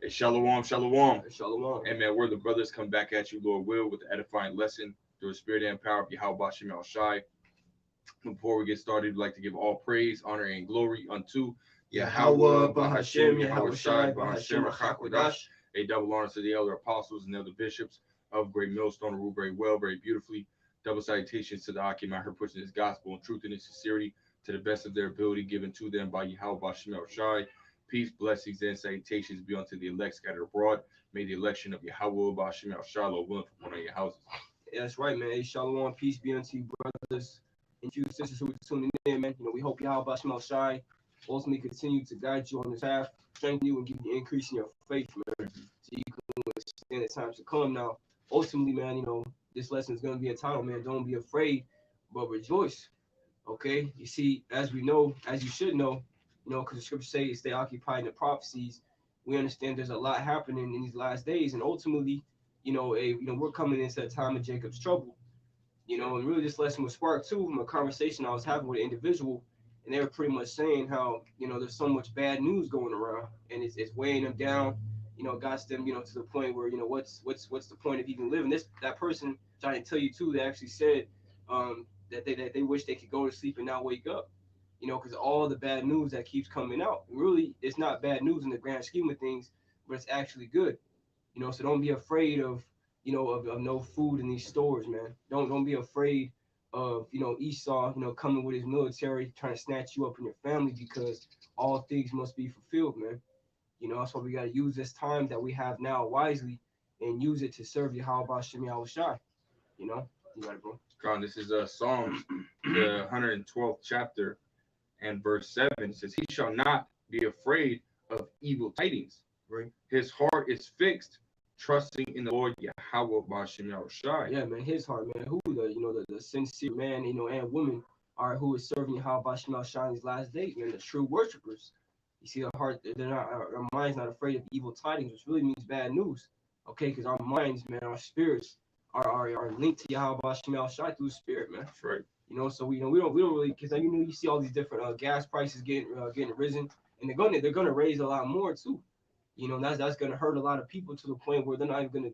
Hey, shalom, shalom. Shalom. Hey, man, we're the brothers come back at you, Lord will, with the edifying lesson through the spirit and power of Yahweh Bashem Al Shai. Before we get started, we'd like to give all praise, honor, and glory unto Yahweh, Bahashem, Yahweh Shai, Bahashem, Achakwadash. A double honor to the elder apostles and elder bishops of Great Millstone, who rule very well, very beautifully. Double salutations to the Akim out here pushing his gospel and truth and in sincerity to the best of their ability given to them by Yahweh Bashem El Shai. Peace, blessings, and salutations be unto the elect scattered abroad. May the election of Yahweh Bashem El Shai, Lord willing, from one of your houses. Yeah, that's right, man. Hey, shalom, peace be unto you, brothers and you sisters who are tuning in, man. We hope Yahweh Bashem Shai ultimately continue to guide you on this path, strengthen you, and give you increase in your faith, man. So you can withstand the times to come. Now, ultimately, man, this lesson is going to be entitled, man, don't be afraid, but rejoice. Okay? You see, as we know, as you should know, because the scriptures say stay occupied in the prophecies, we understand there's a lot happening in these last days, and ultimately, we're coming into a time of Jacob's trouble. And really this lesson was sparked too from a conversation I was having with an individual, and they were pretty much saying how, there's so much bad news going around, and it's weighing them down, got them, to the point where, what's the point of even living? That person trying to tell you too, they actually said that they wish they could go to sleep and not wake up, because all the bad news that keeps coming out. Really, it's not bad news in the grand scheme of things, but it's actually good. So don't be afraid of of no food in these stores, man. Don't be afraid of Esau, coming with his military trying to snatch you up and your family, because all things must be fulfilled, man. That's why we got to use this time that we have now wisely and use it to serve Yahweh Bashem Yahweh Shai. You got it, bro. God, this is Psalms, the 112th chapter and verse 7. It says, he shall not be afraid of evil tidings. Right. His heart is fixed, trusting in the Lord Yahweh Bashem Yahweh Shai. Yeah, man, his heart, man. Who the sincere man, and woman are who is serving Yahweh Bashem Yahweh Shai in these last days, man. The true worshipers. You see, our mind's not afraid of evil tidings, which really means bad news. Okay, because our minds, man, our spirits are linked to Yahweh Bashem Yahweh Shai through the spirit, man. That's right. So we don't really, because you see all these different gas prices getting risen, and they're gonna raise a lot more too. That's gonna hurt a lot of people to the point where they're not even gonna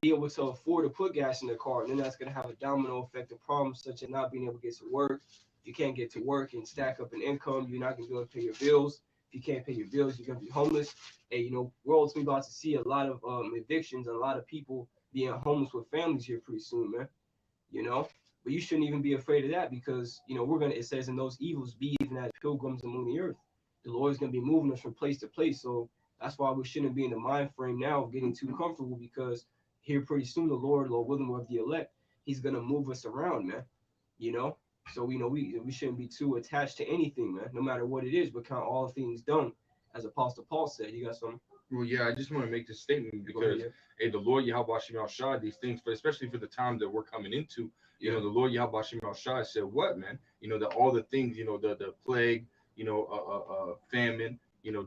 be able to afford to put gas in their car, and then that's gonna have a domino effect of problems such as not being able to get to work. You can't get to work and stack up an income. You're not gonna be able to pay your bills. If you can't pay your bills, you're gonna be homeless. And we're ultimately about to see a lot of evictions and a lot of people being homeless with families here pretty soon, man. But you shouldn't even be afraid of that, because it says in those evils be even as pilgrims among the earth. The Lord's gonna be moving us from place to place. So that's why we shouldn't be in the mind frame now of getting too comfortable, because here pretty soon the Lord willing of the elect, he's gonna move us around, man. So we shouldn't be too attached to anything, man, no matter what it is, but count all things done, as Apostle Paul said. You got something? Well, yeah, I just want to make this statement because hey, the Lord Yahweh Bashem Yahweh Shai, these things, but especially for the time that we're coming into, the Lord Yahweh Bashem Yahweh Shai said what, man? That all the things, the plague, famine,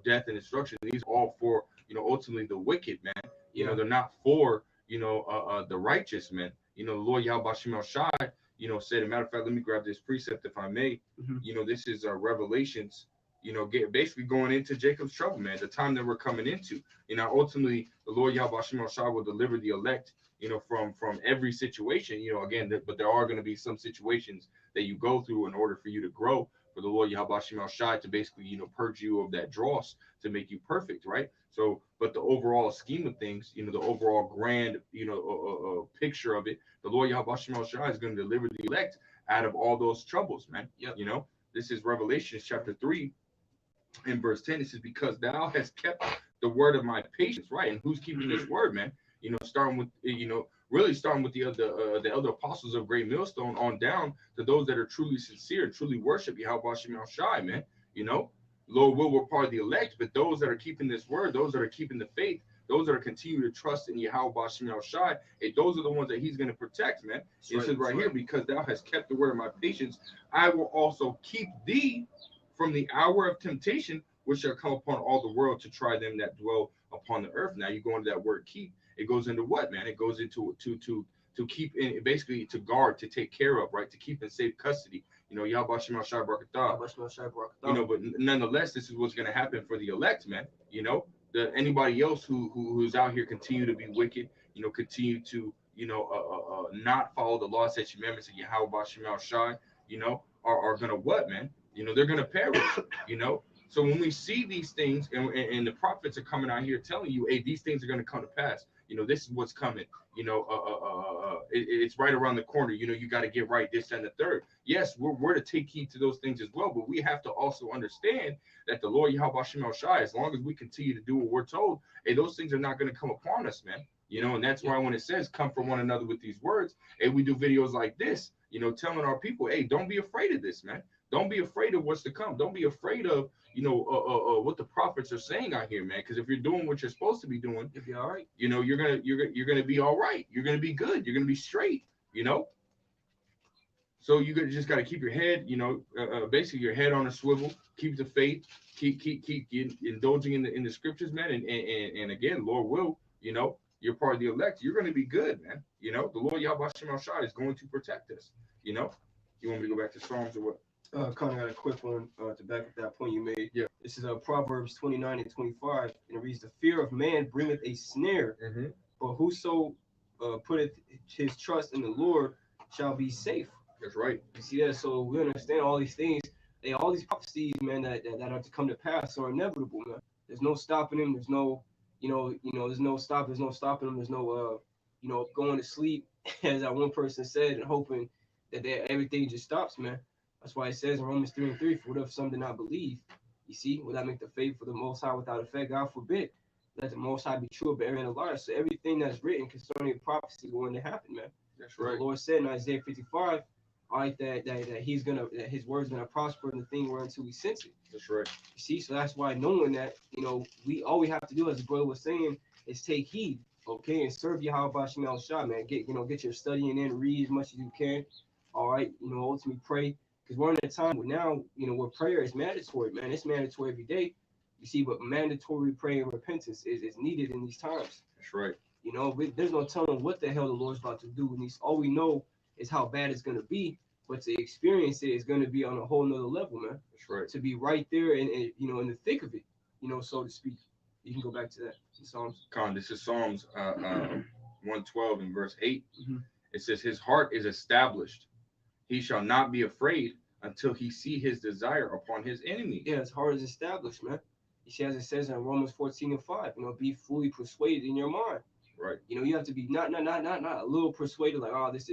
death and destruction, these are all for, ultimately the wicked, man. They're not for, the righteous, man. The Lord Yahweh Bashem Yahweh Shai, said, a matter of fact, let me grab this precept if I may. This is Revelations, basically going into Jacob's trouble, man, the time that we're coming into. Ultimately, the Lord Yahweh Bashem Yahweh Shai will deliver the elect, from every situation, but there are going to be some situations that you go through in order for you to grow, for the Lord Yahweh Bashem Yahweh Shai to basically, purge you of that dross to make you perfect, right? So, but the overall scheme of things, the overall grand, picture of it, the Lord Yahweh Bashem Yahweh Shai is going to deliver the elect out of all those troubles, man. Yep. This is Revelation chapter 3. In verse 10, it says, because thou hast kept the word of my patience, right? And who's keeping this word, man? Starting with, really starting with the elder apostles of Great Millstone on down to those that are truly sincere, truly worship Yahweh Bashem Yahweh Shai, man. Lord will, we're part of the elect, but those that are keeping this word, those that are keeping the faith, those that are continuing to trust in Yahweh Bashem Yahweh Shai, those are the ones that he's going to protect, man. It says right here, because thou hast kept the word of my patience, I will also keep thee from the hour of temptation, which shall come upon all the world to try them that dwell upon the earth. Now you go into that word keep. It goes into what, man? It goes into to keep in, basically to guard, to take care of, right? To keep in safe custody. Yahweh Bashem Shai Barakatah. But nonetheless, this is what's going to happen for the elect, man. anybody else who's out here continue to be wicked, continue to not follow the law, statutes, commandments of Yahweh Bashim Shai, are gonna what, man? They're gonna perish. So when we see these things, and the prophets are coming out here telling you, hey, these things are gonna come to pass. This is what's coming. It's right around the corner. You got to get right, this and the third. Yes, we're to take heed to those things as well, but we have to also understand that the Lord Yahweh Shem El Shai, as long as we continue to do what we're told, hey, those things are not going to come upon us, man. And that's why when it says come from one another with these words, hey, we do videos like this, telling our people, hey, don't be afraid of this, man. Don't be afraid of what's to come. Don't be afraid of what the prophets are saying out here, man. Because if you're doing what you're supposed to be doing, you'll be all right. You're gonna be all right. You're gonna be good. You're gonna be straight. So you just gotta keep your head, basically your head on a swivel. Keep the faith. Keep indulging in the scriptures, man. And again, Lord will, you're part of the elect. You're gonna be good, man. The Lord Yahweh Shem Shai is going to protect us. You want me to go back to Psalms or what? Kind of got a quick one to back up that point you made. Yeah. This is Proverbs 29 and 25, and it reads, "The fear of man bringeth a snare, but whoso putteth his trust in the Lord shall be safe." That's right. You see that? So we understand all these things. All these prophecies, man, that are to come to pass are inevitable, man. There's no stopping them. There's no, there's no stopping them. There's no, going to sleep, as that one person said, and hoping that everything just stops, man. That's why it says in Romans 3 and 3, for what if some did not believe? You see, will that make the faith for the Most High without effect? God forbid. Let the Most High be true, but every a liar. So everything that's written concerning prophecy going to happen, man. That's right. The Lord said in Isaiah 55, all right, that his word's gonna prosper in the thing whereunto we sense it. That's right. You see, so that's why knowing that, all we have to do, as the brother was saying, is take heed, okay, and serve Yahweh Bashim El Shah, man. Get your studying in, read as much as you can. All right, ultimately pray. Because we're in a time now, where prayer is mandatory, man. It's mandatory every day. You see, but mandatory prayer and repentance is needed in these times. That's right. There's no telling what the hell the Lord's about to do. And all we know is how bad it's going to be. But to experience it is going to be on a whole nother level, man. That's right. To be right there and in the thick of it, so to speak. You can go back to that in Psalms. This is Psalms 112 and verse 8. It says, his heart is established. He shall not be afraid until he see his desire upon his enemy. Yeah, his heart is established, man. You see, as it says in Romans 14 and 5, be fully persuaded in your mind. Right. You have to be not a little persuaded, like, oh, this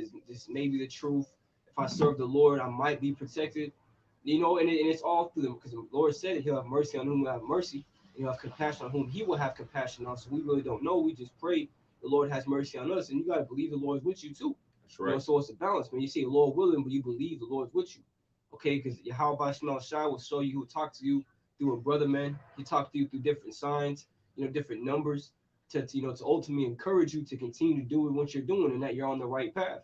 may be the truth. If I serve the Lord, I might be protected. And it's all through them, because the Lord said that he'll have mercy on whom will have mercy, and he'll have compassion on whom he will have compassion on. So we really don't know. We just pray the Lord has mercy on us, and you got to believe the Lord's with you too. That's right. So it's a balance, man. You say the Lord willing, but you believe the Lord's with you. Okay, because Yahweh Bashim El Shai will show you, he will talk to you through a brother, man. He talk to you through different signs, different numbers, to ultimately encourage you to continue to do what you're doing and that you're on the right path.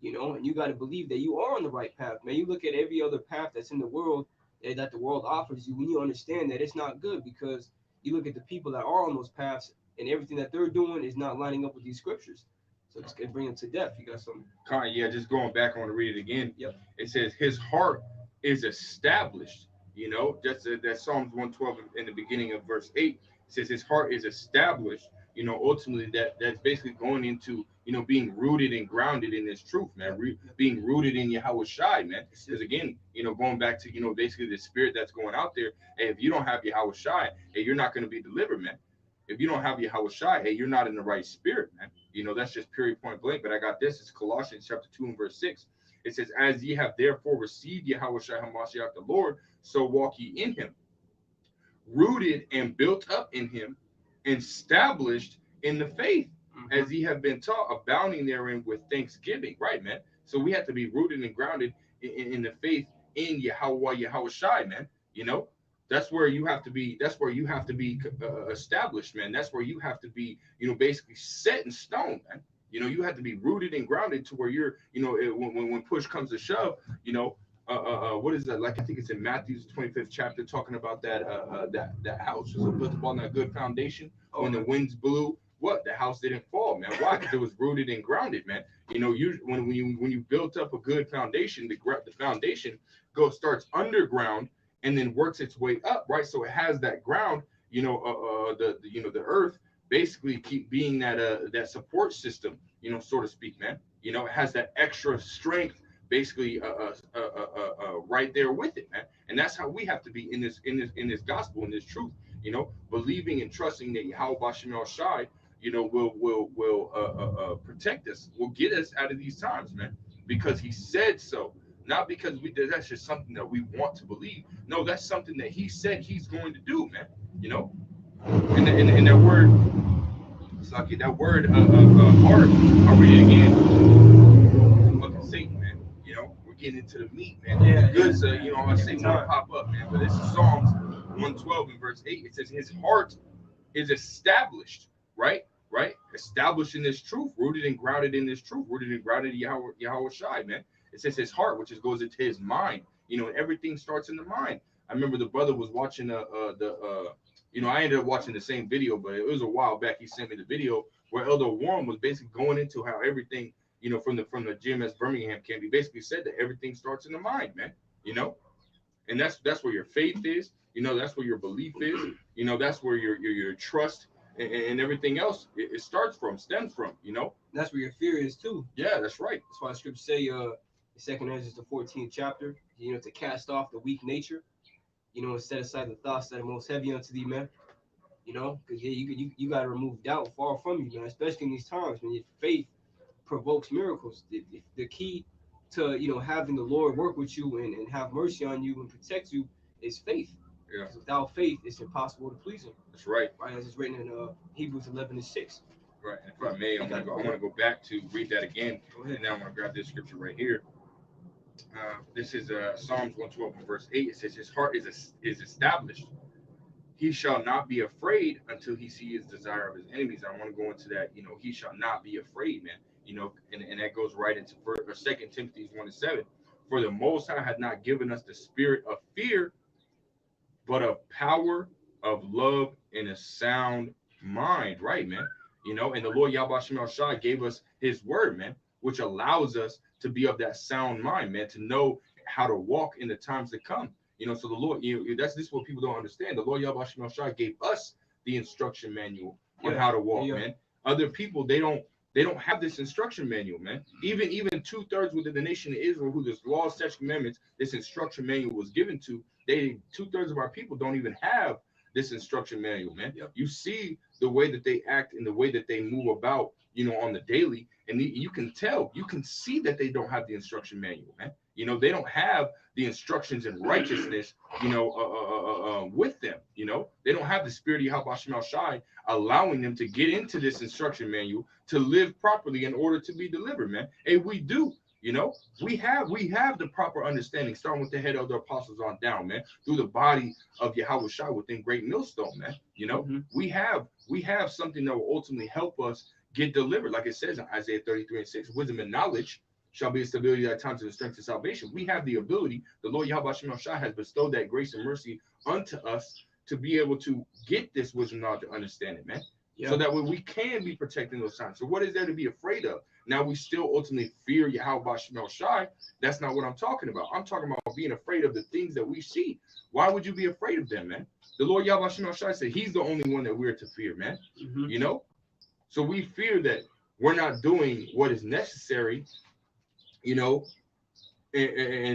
And you got to believe that you are on the right path, man. You look at every other path that's in the world that the world offers you, when you understand that it's not good, because you look at the people that are on those paths and everything that they're doing is not lining up with these scriptures. So it's going to bring them to death. You got something? Yeah, just going back, I want to read it again. Yep. It says his heart is established. Just that Psalms 112 in the beginning of verse 8, it says his heart is established. Ultimately that's basically going into, being rooted and grounded in this truth, man. Being rooted in Yahweh Shai, man. Because again, going back to, basically the spirit that's going out there. Hey, if you don't have Yahweh Shai, hey, you're not going to be delivered, man. If you don't have Yahweh Shai, hey, you're not in the right spirit, man. That's just period, point blank. But I got this. It's Colossians chapter 2 and verse 6. It says, as ye have therefore received Yahweh Shai HaMashiach the Lord, so walk ye in him, rooted and built up in him, established in the faith, as ye have been taught, abounding therein with thanksgiving. Right, man. So we have to be rooted and grounded in the faith in Yahweh Shai, man. That's where you have to be. That's where you have to be established, man. That's where you have to be, basically set in stone, man. You have to be rooted and grounded to where you're, when push comes to shove, what is that? Like, I think it's in Matthew's 25th chapter, talking about that house was built upon that good foundation. When the winds blew, the house didn't fall, man. Why? Because it was rooted and grounded, man. When you built up a good foundation, the foundation starts underground and then works its way up, right? So it has that ground, the earth basically keep being that support system, so to speak, man. It has that extra strength basically right there with it, man. And that's how we have to be in this gospel, in this truth, believing and trusting that Yahweh Bashem El Shai, will protect us, will get us out of these times, man, because he said so. Not because that's just something that we want to believe. No, that's something that he said he's going to do, man. And that word, Saki, that word heart, I'll read it again. Fucking Satan, man. We're getting into the meat, man. Yeah, good, so I say want to pop up, man. But this is Psalms 112 and verse 8. It says his heart is established, right? Right? Established in this truth, rooted and grounded in this truth, rooted and grounded in Yahweh Shai, man. It says his heart, which goes into his mind. And everything starts in the mind. I remember the brother was watching I ended up watching the same video, but it was a while back. He sent me the video where Elder Warren was basically going into how everything, from the GMS Birmingham camp, he basically said that everything starts in the mind, man. And that's where your faith is. That's where your belief is. That's where your trust and everything else it stems from. That's where your fear is too. Yeah, that's right. That's why the scriptures say, Second Ezra, the 14th chapter, to cast off the weak nature, and set aside the thoughts that are most heavy unto thee, man. Because you got to remove doubt far from you, man, especially in these times when your faith provokes miracles. The key to, having the Lord work with you and have mercy on you and protect you is faith. Yeah. Without faith, it's impossible to please him. That's right. Right, as it's written in Hebrews 11:6. Right. And if I may, I want to go back to read that again. And now I'm going to grab this scripture right here. This is Psalms 112 verse 8. It says his heart is established. He shall not be afraid until he sees his desire of his enemies. I want to go into that. He shall not be afraid, man. And that goes right into 2 Timothy 1:7. For the Most High hath not given us the spirit of fear, but of power, of love, and a sound mind. Right, man. And the Lord Yahweh Shem El Shai gave us his word, man, which allows us to be of that sound mind, man, to know how to walk in the times to come. So the Lord, this is what people don't understand. The Lord Yahweh Shem El Shai gave us the instruction manual on how to walk, man. Other people, they don't have this instruction manual, man. Even 2/3 within the nation of Israel, who this law, statutes, commandments, this instruction manual was given to, 2/3 of our people don't even have this instruction manual, man. You see the way that they act and the way that they move about, on the daily, and you can tell, you can see that they don't have the instruction manual, man. They don't have the instructions in righteousness, with them. They don't have the spirit of Yahweh Shem El Shai allowing them to get into this instruction manual to live properly in order to be delivered, man. And we do. We have the proper understanding, starting with the head of the apostles on down, man, through the body of Yahweh Shai within Great Millstone, man. We have something that will ultimately help us get delivered, like it says in Isaiah 33:6. Wisdom and knowledge shall be a stability at times and the strength of salvation. We have the ability. The Lord Yahweh Shem El Shai has bestowed that grace and mercy unto us to be able to get this wisdom, knowledge, and understanding, man. So that way we can be protecting those times. So what is there to be afraid of? Now we still ultimately fear Yahweh Shem El Shai. That's not what I'm talking about. I'm talking about being afraid of the things that we see. Why would you be afraid of them, man? The Lord Yahweh Shem El Shai said he's the only one that we're to fear, man. So we fear that we're not doing what is necessary, and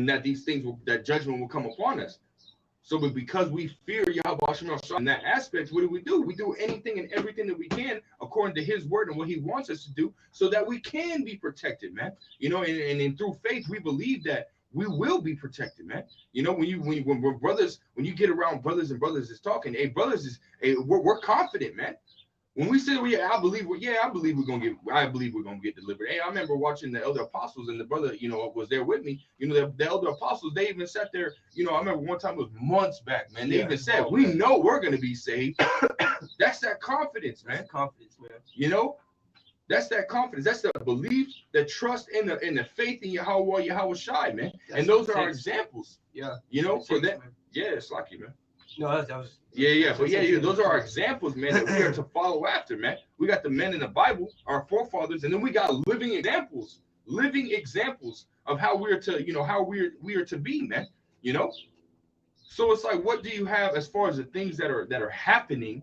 that these things that judgment will come upon us. So, but because we fear Yahweh Shem El Shai in that aspect, what do? We do anything and everything that we can according to his word and what he wants us to do so that we can be protected, man. And through faith, we believe that we will be protected, man. When brothers, when you get around brothers and brothers is talking, we're confident, man. When we say, I believe we're gonna get delivered. Hey, I remember watching the elder apostles, and the brother, was there with me. The elder apostles, they even sat there. I remember one time, it was months back, man. They even said, "We know we're gonna be saved." That's that confidence, man. Confidence, man. That's that confidence. That's the belief, the trust, and the faith in Yahweh Shai, man. And those are our examples. Yeah. For that. Man. Yeah, it's lucky, man. No, that was. Those are our examples, man, that we are to follow after, man. We got the men in the Bible, our forefathers, and then we got living examples of how we're to, how we are to be, man. So it's like, what do you have as far as the things that are happening?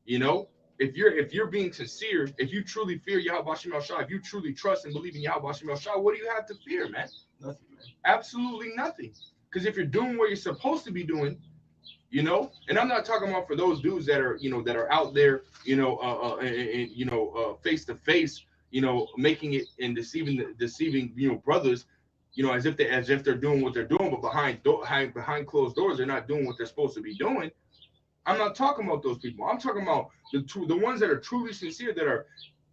You know, if you're being sincere, if you truly fear Yahweh Shem El Shai, if you truly trust and believe in Yahweh Shem El Shai, what do you have to fear, man? Nothing, man. Absolutely nothing. Because if you're doing what you're supposed to be doing, you know, and I'm not talking about for those dudes that are, you know, that are out there, you know, face to face, you know, making it and deceiving, you know, brothers, you know, as if they're doing what they're doing, but behind closed doors, they're not doing what they're supposed to be doing. I'm not talking about those people. I'm talking about the ones that are truly sincere, that are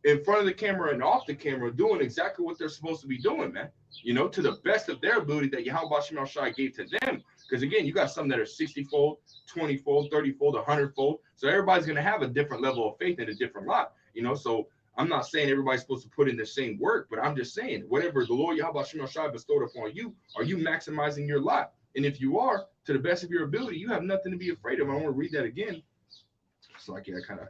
in front of the camera and off the camera, doing exactly what they're supposed to be doing, man. You know, to the best of their ability that Yahweh Shem Shai gave to them. Because again, you got some that are 60-fold, 20-fold, 30-fold, 100-fold. So everybody's gonna have a different level of faith and a different lot. You know, so I'm not saying everybody's supposed to put in the same work, but I'm just saying whatever the Lord Yahweh Shem Shai bestowed upon you, are you maximizing your lot? And if you are, to the best of your ability, you have nothing to be afraid of. I want to read that again. So like, yeah, I kind of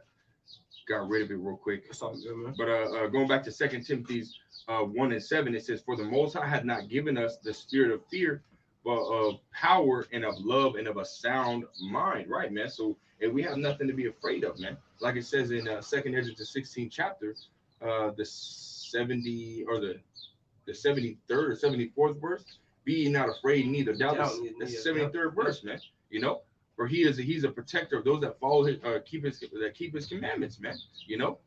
got rid of it real quick. That's all good, man. But going back to 2 Timothy's 1:7, it says, "For the Most High had not given us the spirit of fear, but of power and of love and of a sound mind." Right, man. So and we have nothing to be afraid of, man. Like it says in 2 Ezra, the 16th chapter, the 70 or the 73rd or 74th verse. "Be ye not afraid, neither doubt." That's the 73rd verse, man. You know, for he's a protector of those that follow his keep his commandments, man. You know.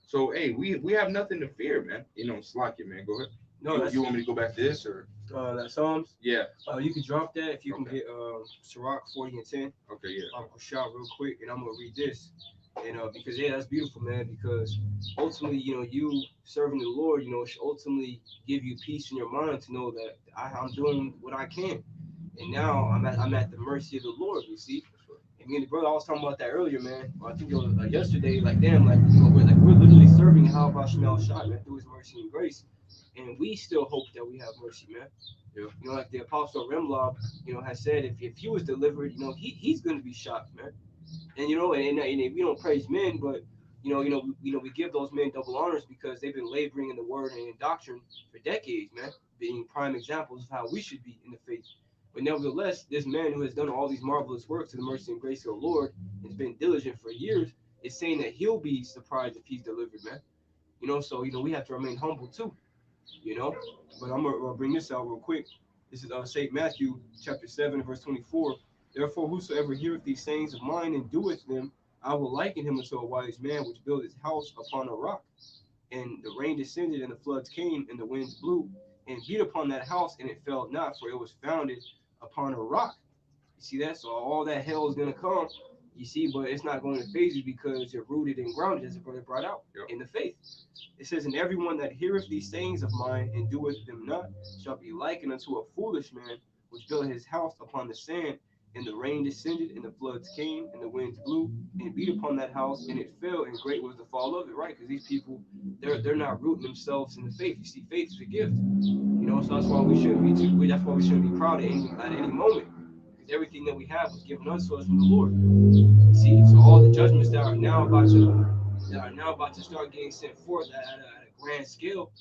So hey, we have nothing to fear, man. You know, slack it, man. Go ahead. No, you want me to go back to this or that Psalms? Yeah. You can drop that if you can get Sirach 40:10. Okay, yeah. I'll shout real quick and I'm gonna read this. And because that's beautiful, man, because ultimately, you know, you serving the Lord, you know, it should ultimately give you peace in your mind to know that I'm doing what I can. And now I'm at the mercy of the Lord, you see. And me and the brother, I was talking about that earlier, man. I think it was yesterday, like damn, like you know, we're literally serving Yahweh Shem El Shai, man, through his mercy and grace. And we still hope that we have mercy, man. Yeah. You know, like the Apostle Remlab, you know, has said, if he was delivered, you know, he's going to be shocked, man. And you know, and we don't praise men, but we give those men double honors because they've been laboring in the word and in doctrine for decades, man, being prime examples of how we should be in the faith. But nevertheless, this man who has done all these marvelous works to the mercy and grace of the Lord, has been diligent for years, is saying that he'll be surprised if he's delivered, man. You know, so we have to remain humble too. You know, but I'm gonna bring this out real quick. This is St. Matthew chapter 7, verse 24. "Therefore, whosoever heareth these sayings of mine and doeth them, I will liken him unto a wise man which built his house upon a rock. And the rain descended, and the floods came, and the winds blew, and beat upon that house, and it fell not, for it was founded upon a rock." You see that? So all that hell is gonna come. You see, but it's not going to phase you because you're rooted and grounded, as the brother brought out, in the faith. It says, "And everyone that heareth these sayings of mine and doeth them not shall be likened unto a foolish man which built his house upon the sand. And the rain descended, and the floods came, and the winds blew, and beat upon that house, and it fell, and great was the fall of it." Right? Because these people, they're not rooting themselves in the faith. You see, faith is a gift. You know, so that's why we shouldn't be too. That's why we shouldn't be proud at any moment, because everything that we have was given unto us from the Lord. See, so all the judgments that are now about to start getting sent forth at a grand scale,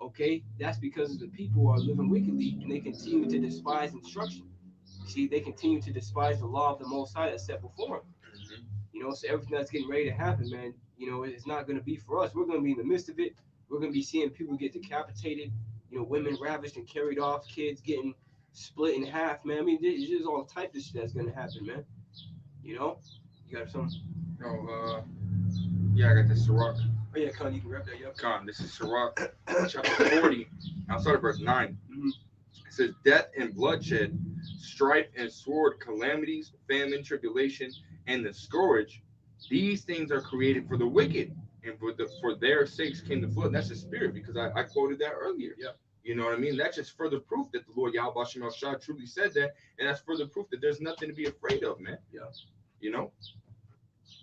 okay, that's because the people are living wickedly and they continue to despise instruction. See, they continue to despise the law of the Most High that's set before them. Mm-hmm. You know, so everything that's getting ready to happen, man, you know, it's not going to be for us. We're going to be in the midst of it. We're going to be seeing people get decapitated, you know, women ravished and carried off, kids getting split in half, man. I mean, there's just all type of shit that's going to happen, man. You know, you got some? No, yeah, I got this Sirach. Oh yeah, Con, you can wrap that up. Con, this is Sirach chapter 40. I'll start at verse 9. Mm-hmm. It says, "Death and bloodshed, strife and sword, calamities, famine, tribulation, and the scourge, these things are created for the wicked, and for their sakes came the flood." And that's the spirit, because I quoted that earlier. Yeah. You know what I mean? That's just further proof that the Lord Yahweh Shem El Shai truly said that, and that's further proof that there's nothing to be afraid of, man. Yeah. You know?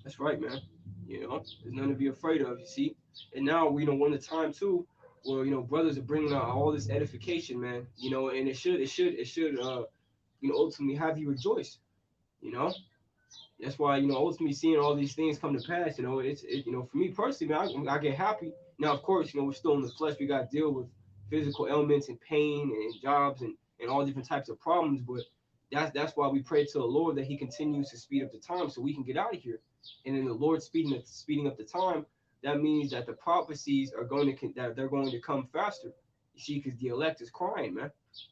That's right, man. You know, there's nothing to be afraid of, you see. And now, you know, when the time too, where, you know, brothers are bringing out all this edification, man, you know, and it should, you know, ultimately have you rejoice, you know. That's why, you know, ultimately seeing all these things come to pass, you know, you know, for me personally, man, I get happy. Now, of course, you know, we're still in the flesh. We got to deal with physical ailments and pain and jobs and all different types of problems. But, That's why we pray to the Lord that He continues to speed up the time so we can get out of here. And in the Lord speeding up the time, that means that the prophecies are going to that they're going to come faster. You see, because the elect is crying, man.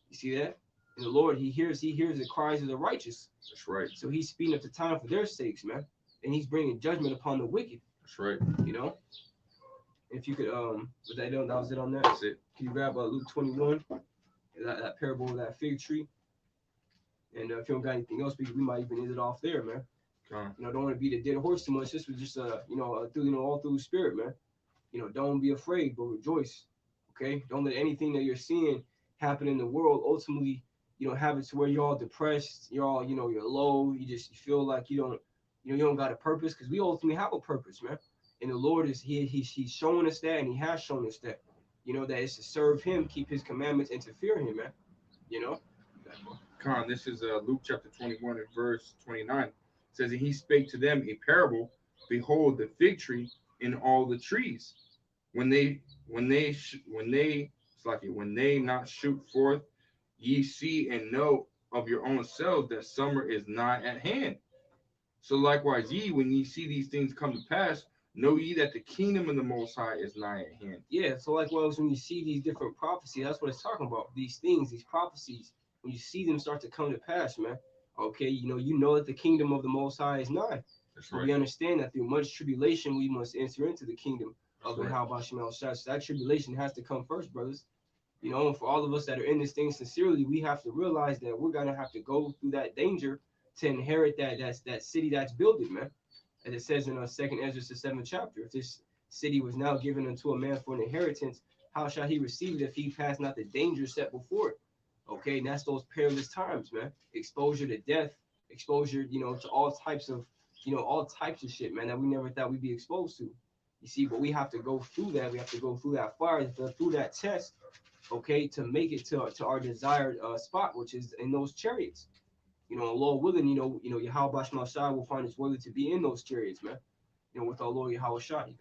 You see that? And the Lord, He hears the cries of the righteous. That's right. So He's speeding up the time for their sakes, man. And He's bringing judgment upon the wicked. That's right. You know. If you could, with that done, that was it on that. That's it. Can you grab Luke 21, that parable of that fig tree? And if you don't got anything else, we might even end it off there, man. You know, don't want to beat a dead horse too much. This was just all through the spirit, man. You know, don't be afraid, but rejoice. Okay, don't let anything that you're seeing happen in the world ultimately, have it to where you're all depressed. You're all, you're low. You feel like you don't got a purpose, because we ultimately have a purpose, man. And the Lord is He's showing us that, and He has shown us that. That it's to serve Him, keep His commandments, and to fear Him, man. This is Luke chapter 21 and verse 29. It says, and He spake to them a parable. Behold, the fig tree and all the trees, when they not shoot forth, ye see and know of your own selves that summer is nigh at hand. So likewise ye, when ye see these things come to pass, know ye that the kingdom of the Most High is nigh at hand. Yeah, so likewise when you see these different prophecies, that's what it's talking about. These things, these prophecies, when you see them start to come to pass, man. Okay, you know that the kingdom of the Most High is nigh. That's right. We understand that through much tribulation we must enter into the kingdom of Yahweh Shem El Shai. So that tribulation has to come first, brothers. And for all of us that are in this thing sincerely, we have to realize that we're gonna have to go through that danger to inherit that city that's building, man. As it says in 2nd Ezra, the 7th chapter, if this city was now given unto a man for an inheritance, how shall he receive it if he pass not the danger set before it? Okay, and that's those perilous times, man. Exposure to death, exposure, to all types of shit, man, that we never thought we'd be exposed to. You see, but we have to go through that. We have to go through that fire, through that test, okay, to make it to our desired spot, which is in those chariots. Lord willing, Yahweh Shem Shai will find it's worthy to be in those chariots, man. With our Lord Yahweh Shai.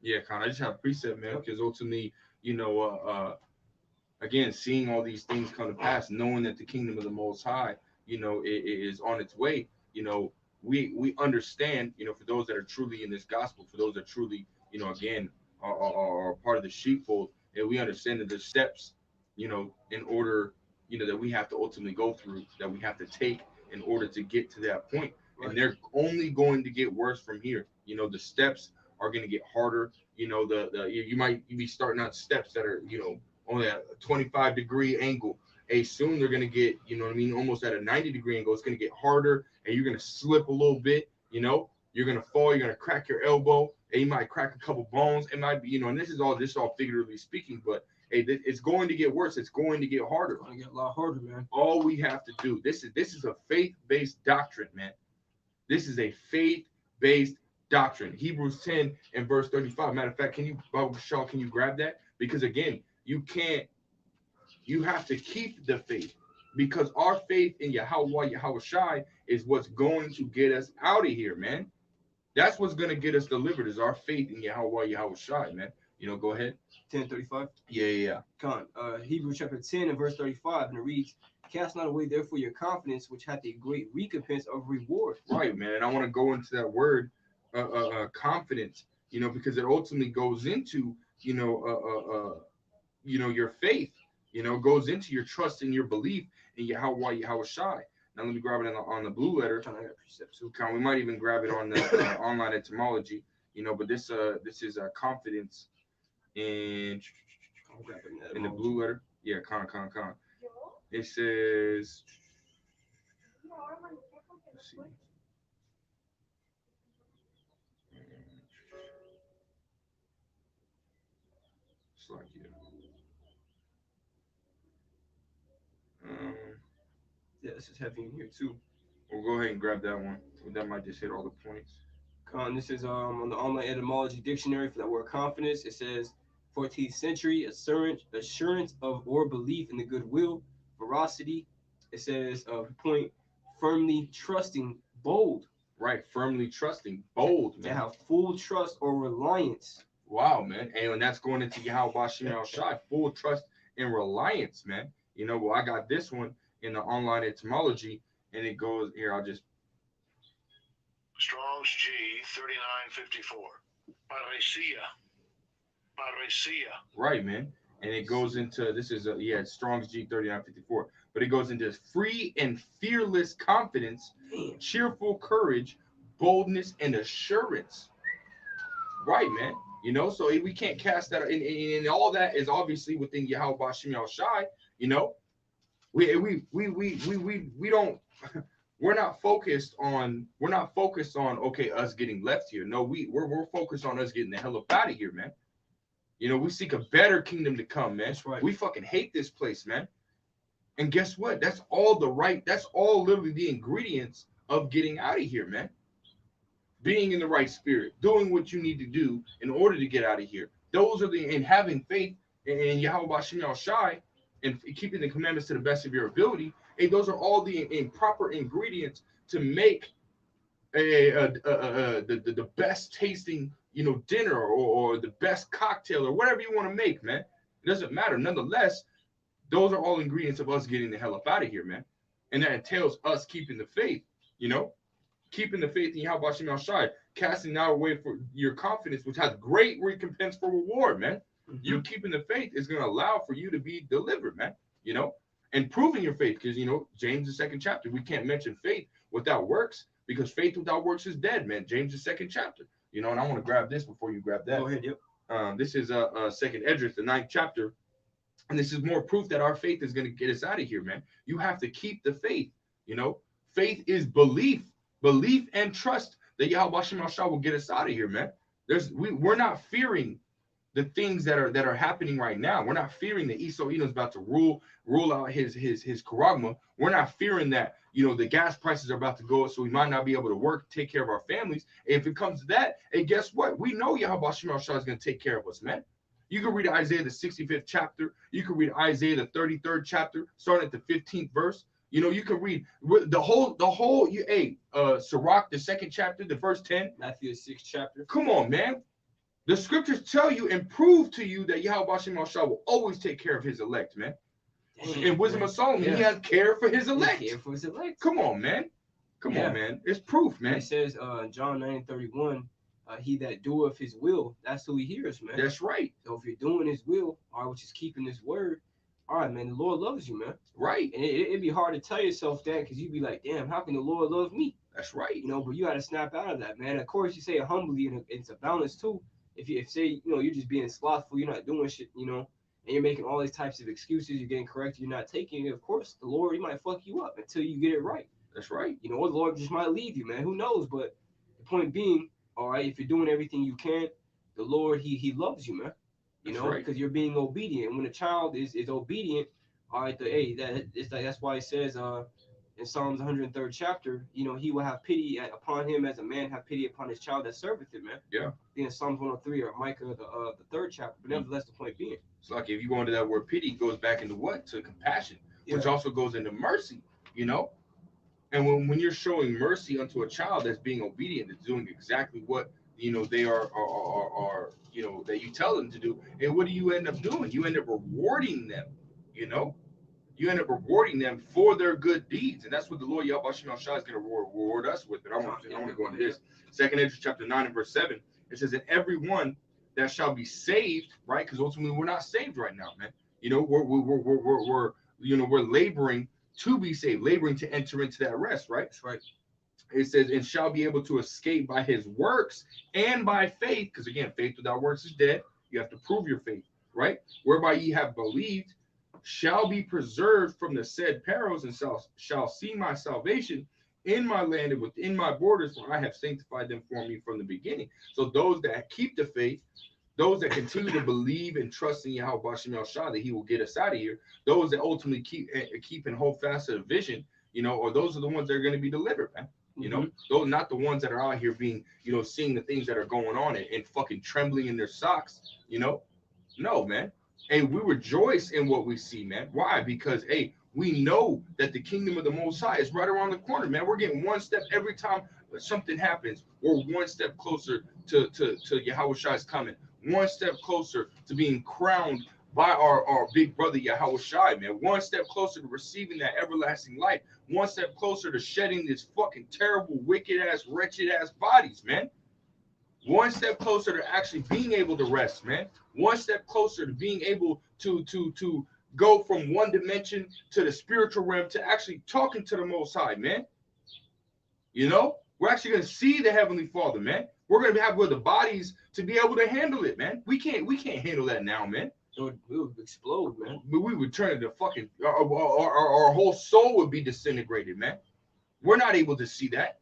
Yeah, I just have a precept, man, because ultimately, again, seeing all these things come to pass, knowing that the kingdom of the Most High, it is on its way. We understand, for those that are truly in this gospel, for those that truly, again, are part of the sheepfold, and we understand that there's steps, in order, that we have to ultimately go through, that we have to take in order to get to that point. Right. And they're only going to get worse from here. The steps are going to get harder. You might be starting out steps that are, only at a 25-degree angle. Soon they're going to get, almost at a 90-degree angle. It's going to get harder, and you're going to slip a little bit. You're going to fall. You're going to crack your elbow, and you might crack a couple bones. It might be, and this is all figuratively speaking, but it's going to get worse. It's going to get harder. It's going to get a lot harder, man. All we have to do, this is a faith-based doctrine, man. This is a faith-based doctrine. Hebrews 10 and verse 35. Matter of fact, can you grab that? Because again, you have to keep the faith, because our faith in Yahweh Shai is what's going to get us out of here, man. That's what's going to get us delivered, is our faith in Yahweh Shai, man. Go ahead. 10:35. Yeah. Hebrews chapter 10 and verse 35, and it reads, cast not away therefore your confidence, which hath a great recompense of reward. Right, man. And I want to go into that word, confidence, because it ultimately goes into, your faith, goes into your trust and your belief in Yahweh Shai. Now let me grab it on the blue letter. We might even grab it on the online etymology, but this is confidence in the blue letter. Yeah, con. It says, let's see. It's like, yeah, this is heavy in here too. We'll go ahead and grab that one. That might just hit all the points. This is on the online etymology dictionary for that word confidence. It says 14th century assurance of or belief in the goodwill, veracity. It says point firmly trusting, bold. Right, firmly trusting, bold, man. They have full trust or reliance. Wow, man. And that's going into Yahweh Shem El Shai, full trust and reliance, man. Well, I got this one. in the online etymology, and it goes here. I'll just Strong's G 3954. Parecia. Right, man. And it goes into this is it's Strong's G 3954, but it goes into free and fearless confidence, cheerful courage, boldness, and assurance. Right, man. So we can't cast that, and all that is obviously within Yahweh Bashim Yal Shai. We don't. We're not focused on okay us getting left here. No, we're focused on us getting the hell up out of here, man. We seek a better kingdom to come, man. That's right. We fucking hate this place, man. And guess what? That's all literally the ingredients of getting out of here, man. Being in the right spirit, doing what you need to do in order to get out of here. Those are and having faith in Yahweh Bashim Yal Shai and keeping the commandments to the best of your ability. Hey, those are all the proper ingredients to make the best tasting, dinner or the best cocktail or whatever you want to make, man. It doesn't matter. Nonetheless, those are all ingredients of us getting the hell up out of here, man. And that entails us keeping the faith, keeping the faith in Yahweh Bashim Yal Shai, casting now away for your confidence, which has great recompense for reward, man. Mm-hmm. You keeping the faith is going to allow for you to be delivered, man. And proving your faith, because James the second chapter, we can't mention faith without works, because faith without works is dead, man. James the second chapter, and I want to grab this before you grab that. Go ahead, yep. This is second Esdras, the 9th chapter, and this is more proof that our faith is going to get us out of here, man. You have to keep the faith. Faith is belief and trust that Yahweh Bashim Yal Shai will get us out of here, man. We're not fearing the things that are happening right now. We're not fearing that Esau Edom's about to rule out his charagma. We're not fearing that the gas prices are about to go up, so we might not be able to work, take care of our families. If it comes to that, and guess what? We know Yahweh Bashim Yal Shai is going to take care of us, man. You can read Isaiah the 65th chapter. You can read Isaiah the 33rd chapter, starting at the 15th verse. You can read the whole Sirach, the 2nd chapter, the verse 10. Matthew the 6th chapter. Come on, man. The scriptures tell you and prove to you that Yahweh Bashim Yal Shai will always take care of his elect, man. In Wisdom of Solomon, he has care for his elect. Come on, man. Come on, man. It's proof, man. It says John 9:31, he that doeth his will, that's who he hears, man. That's right. So if you're doing his will, all right, which is keeping his word, all right, man, the Lord loves you, man. Right. And it'd be hard to tell yourself that, because you'd be like, damn, how can the Lord love me? That's right. But you got to snap out of that, man. Of course, you say it humbly, and it's a balance too. If say, you're just being slothful, you're not doing shit, and you're making all these types of excuses, you're getting corrected, you're not taking it, of course, the Lord, he might fuck you up until you get it right. That's right. Or the Lord just might leave you, man. Who knows? But the point being, all right, if you're doing everything you can, the Lord, he loves you, man. Because you're being obedient. When a child is obedient, all right, that's why it says in Psalms 103rd chapter, he will have pity upon him as a man have pity upon his child that serveth him, man. Yeah. In Psalms 103 or Micah, the 3rd chapter. But nevertheless, the point being. It's like if you go into that word pity, it goes back into what? To compassion, which also goes into mercy, And when you're showing mercy unto a child that's being obedient, that's doing exactly what, they are that you tell them to do, and what do you end up doing? You end up rewarding them, You end up rewarding them for their good deeds, and that's what the Lord Yahweh Bashim Yal Shai is going to reward us with. But I want to go into this. 2nd Esdras chapter 9 and verse 7. It says, "And everyone that shall be saved," right? Because ultimately we're not saved right now, man. We're laboring to be saved, laboring to enter into that rest, right? That's right. It says, "And shall be able to escape by his works and by faith," because again, faith without works is dead. You have to prove your faith, right? "Whereby ye have believed, shall be preserved from the said perils, and shall see my salvation in my land and within my borders, for I have sanctified them for me from the beginning." So those that keep the faith, those that continue to believe and trust in Yahweh Bashim Yal Shai that he will get us out of here, those that ultimately keep and hold fast to the vision, or those are the ones that are going to be delivered, man. Those not the ones that are out here being, seeing the things that are going on and fucking trembling in their socks, No, man. Hey, we rejoice in what we see, man. Why? Because, hey, we know that the kingdom of the Most High is right around the corner, man. We're getting one step every time something happens. We're one step closer to Yahweh Shai's coming. One step closer to being crowned by our big brother Yahweh Shai, man. One step closer to receiving that everlasting life. One step closer to shedding this fucking terrible, wicked ass, wretched ass bodies, man. One step closer to actually being able to rest, man. One step closer to being able to go from one dimension to the spiritual realm to actually talking to the Most High, man. You know, we're actually gonna see the Heavenly Father, man. We're gonna have with the bodies to be able to handle it, man. We can't handle that now, man. It would explode, man. But we would turn into fucking our whole soul would be disintegrated, man. We're not able to see that.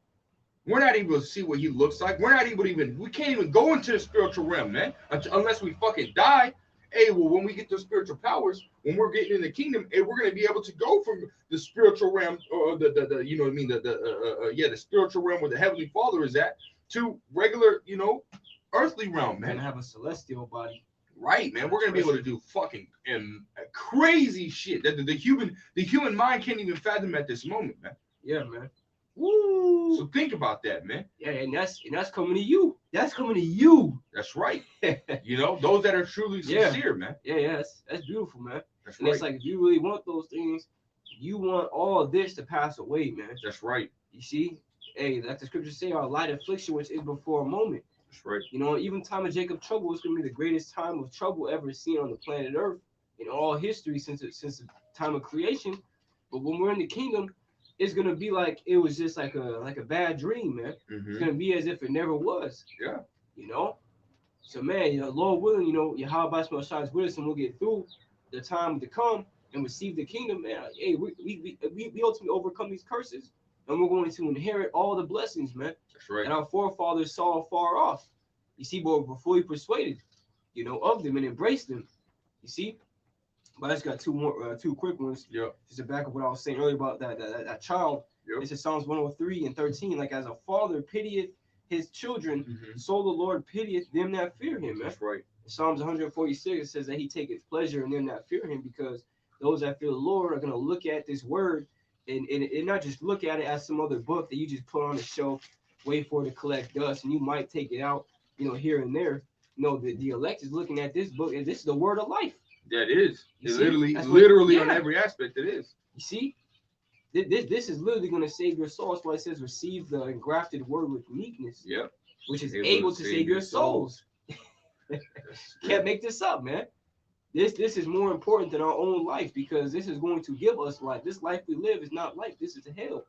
We're not able to see what he looks like. We're not able to we can't even go into the spiritual realm, man, unless we fucking die. Hey, well, when we get the spiritual powers, when we're getting in the kingdom, hey, we're gonna be able to go from the spiritual realm, or the you know what I mean, the spiritual realm where the Heavenly Father is at, to regular, you know, earthly realm, man. And have a celestial body. Right, man. We're gonna be able to do fucking crazy shit that the human mind can't even fathom at this moment, man. Yeah, man. Woo! So think about that, man. Yeah, and that's coming to you. That's coming to you. That's right. You know, those that are truly sincere, man. Yeah, that's beautiful, man. That's And right. it's like, if you really want those things, you want all of this to pass away, man. That's right. You see, hey, like the scriptures say, our light affliction, which is before a moment. That's right. You know, even time of Jacob trouble is going to be the greatest time of trouble ever seen on the planet Earth in all history since the time of creation. But when we're in the kingdom, it's going to be like it was just like a bad dream, man. It's going to be as if it never was. Yeah. You know? So, man, you know, Lord willing, you know, Yahweh shines with us, and we'll get through the time to come and receive the kingdom, man. Hey, we ultimately overcome these curses, and we're going to inherit all the blessings, man. That's right. And our forefathers saw far off. You see, but were fully persuaded, you know, of them and embraced them. You see? But I just got two quick ones. Yeah. Just to back up what I was saying earlier about that child. Yep. This is Psalms 103 and 13. Like, as a father pitieth his children, so the Lord pitieth them that fear him, man. That's right. In Psalms 146, it says that he taketh pleasure in them that fear him, because those that fear the Lord are going to look at this word and not just look at it as some other book that you just put on the shelf, wait for it to collect dust, and you might take it out, you know, here and there. No, the elect is looking at this book, and this is the word of life. That is. You It see? literally Yeah. on every aspect it is. You see? This is literally going to save your soul. That's why it says, receive the engrafted word with meekness, Yep. which is able to save your souls. Can't make this up, man. This is more important than our own life, because this is going to give us life. This life we live is not life. This is hell.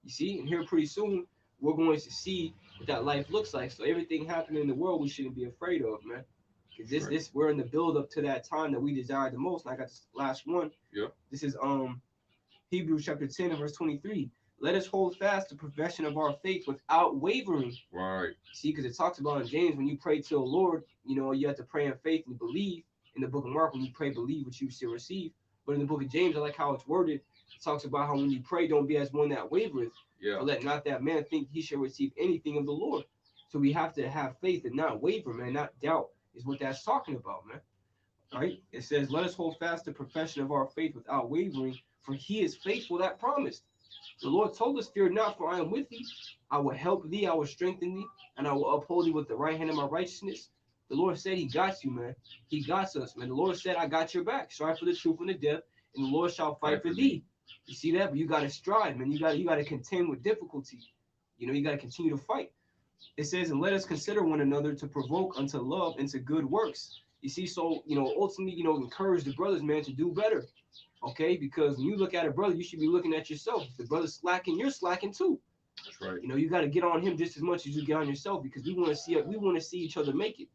You see? And here pretty soon, we're going to see what that life looks like. So everything happening in the world, we shouldn't be afraid of, man. Because we're in the build up to that time that we desire the most. And I got this last one. Yeah. This is Hebrews chapter 10 and verse 23. Let us hold fast the profession of our faith without wavering. Right. See, because it talks about in James, when you pray to the Lord, you know, you have to pray in faith and believe. In the book of Mark, when you pray, believe what you shall receive. But in the book of James, I like how it's worded. It talks about how when you pray, don't be as one that wavereth. Yeah. Or let not that man think he shall receive anything of the Lord. So we have to have faith and not waver, man, not doubt, is what that's talking about, man. All right? It says, let us hold fast the profession of our faith without wavering, for he is faithful that promised. The Lord told us, fear not, for I am with thee. I will help thee, I will strengthen thee, and I will uphold thee with the right hand of my righteousness. The Lord said he got you, man. He got us, man. The Lord said, I got your back. Strive for the truth and the death, and the Lord shall fight for thee. You see that? But you got to strive, man. You got to contend with difficulty. You know, you got to continue to fight. It says, and let us consider one another to provoke unto love and to good works. You see, so, you know, ultimately, you know, encourage the brothers, man, to do better. Okay? Because when you look at a brother, you should be looking at yourself. If the brother's slacking, you're slacking too. That's right. You know, you got to get on him just as much as you get on yourself, because we want to see each other make it.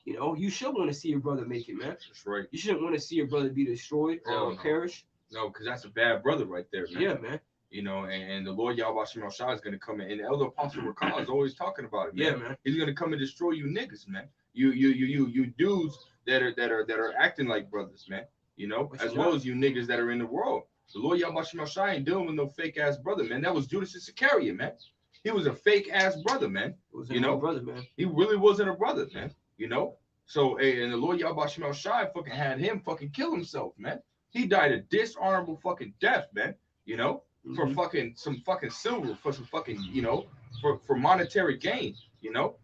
You know, you should want to see your brother make it, man. That's right. You shouldn't want to see your brother be destroyed or perish. No, because that's a bad brother right there, man. Yeah, man. You know, and the Lord Yahweh Shemel Shah is going to come in. And the Elder Apostle Rakah is always talking about it, man. Yeah, man. He's going to come and destroy you niggas, man. You dudes that are acting like brothers, man. You know, But as you're well not. as you niggas that are in the world. The Lord Yahweh Shemel Shah ain't dealing with no fake ass brother, man. That was Judas Iscariot, man. He was a fake ass brother, man. It was You know, brother, man. He really wasn't a brother, man. You know. So, and the Lord Yahweh Shemel Shah fucking had him fucking kill himself, man. He died a dishonorable fucking death, man. You know, for fucking some fucking silver, for some fucking, you know, for monetary gain, you know.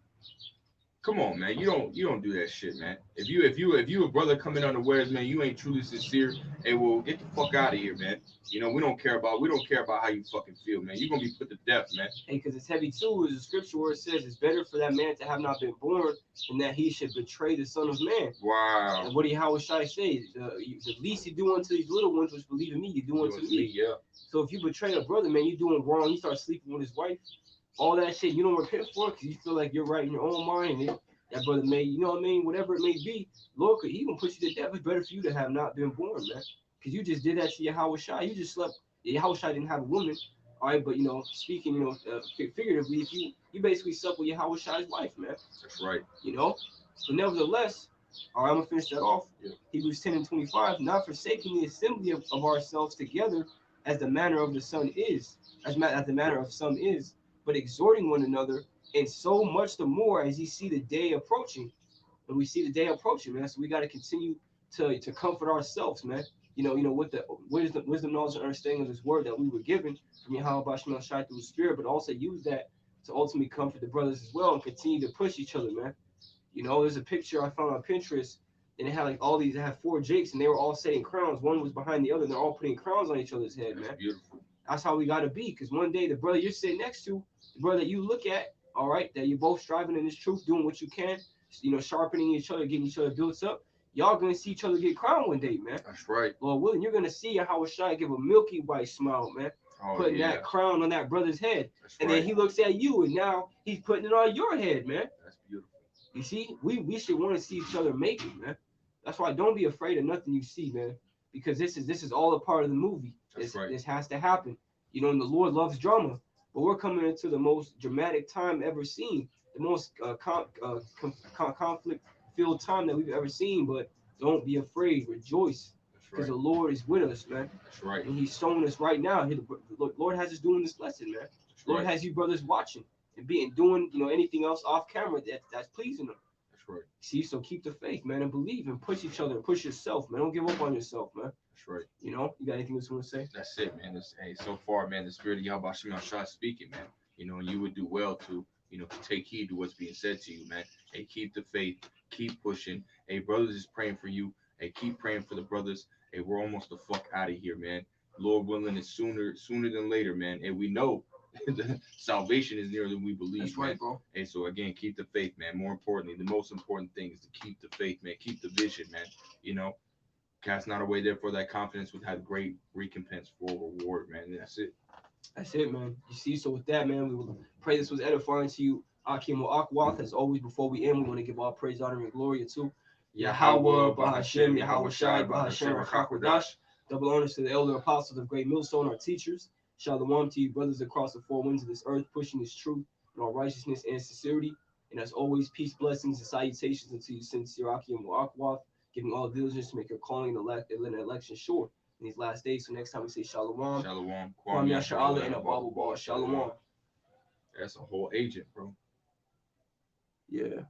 Come on, man. You don't do that shit, man. If you a brother coming unawares, man, you ain't truly sincere. Hey, well, get the fuck out of here, man. You know, we don't care about how you fucking feel, man. You're gonna be put to death, man. Hey, because it's heavy too. Is a scripture where it says it's better for that man to have not been born than that he should betray the Son of Man. Wow. And what do Howard Shai say? The least you do unto these little ones, which believe in me, you do unto me. Yeah. So if you betray a brother, man, you doing wrong. You start sleeping with his wife. All that shit you don't repent for because you feel like you're right in your own mind. And that brother may, you know what I mean, whatever it may be, Lord could even put you to death. It's better for you to have not been born, man. Because you just did that to Yahweh Shai. You just slept. Yahweh Shai didn't have a woman. All right, but, you know, speaking, you know, figuratively, if you basically slept with Yahweh Shai's wife, man. That's right. You know? But nevertheless, all right, I'm going to finish that off. Yeah. Hebrews 10 and 25, not forsaking the assembly of ourselves together as the manner of the Son is, as the manner of some is, but exhorting one another, and so much the more as you see the day approaching. And we see the day approaching, man. So we got to continue to comfort ourselves, man. You know, with the wisdom, knowledge, and understanding of this word that we were given from Yahweh Bashman Shai through the Spirit, but also use that to ultimately comfort the brothers as well and continue to push each other, man. You know, there's a picture I found on Pinterest, and it had like all these. It had 4 Jakes, and they were all setting crowns. One was behind the other, and they're all putting crowns on each other's head, man. That's beautiful. That's how we got to be, because one day the brother you're sitting next to, the brother that you look at, all right, that you're both striving in this truth, doing what you can, you know, sharpening each other, getting each other built up. Y'all gonna see each other get crowned one day, man. That's right. Lord willing, you're gonna see how Shai give a milky white smile, man, putting that crown on that brother's head, and then he looks at you, and now he's putting it on your head, man. That's beautiful. You see, we should want to see each other make it, man. That's why don't be afraid of nothing you see, man, because this is all a part of the movie. This has to happen, you know. And the Lord loves drama, but we're coming into the most dramatic time ever seen, the most conflict-filled time that we've ever seen. But don't be afraid, rejoice, because the Lord is with us, man. That's right. And He's showing us right now. The Lord has us doing this lesson, man. The Lord has you brothers watching and doing, you know, anything else off camera that's pleasing Him. That's right. See, so keep the faith, man, and believe and push each other and push yourself, man. Don't give up on yourself, man. That's right. You know, you got anything else you want to say? That's it, man. Hey, so far, man, the spirit of Yahweh Shema Shai speaking, man. You know, and you would do well to, you know, to take heed to what's being said to you, man. Hey, keep the faith, keep pushing. Hey, brothers is praying for you. Hey, keep praying for the brothers. Hey, we're almost the fuck out of here, man. Lord willing, it's sooner than later, man. And we know the salvation is nearer than we believe. That's right, man. bro. Hey, so again, keep the faith, man. More importantly, the most important thing is to keep the faith, man. Keep the vision, man. You know, cast not away therefore that confidence would have great recompense for reward, man. And that's it. That's it, man. You see, so with that, man, we will pray this was edifying to you. Akim wa Akwath, as always, before we end, we want to give all praise, honor, and glory to Yahweh, Bahashem, Yahweh Shai, Bahashem, Rakakwadash. Double honors to the elder apostles of Great Millstone, our teachers. Shalom to you, brothers across the 4 winds of this earth, pushing this truth in all righteousness and sincerity. And as always, peace, blessings, and salutations unto you, sincere Akim wa Akwath, giving all diligence to make your calling and election sure in these last days. So next time we say Shalom. Shalom. Kwam Yasha'Allah and Ababu Ba. Shalom. That's a whole agent, bro. Yeah.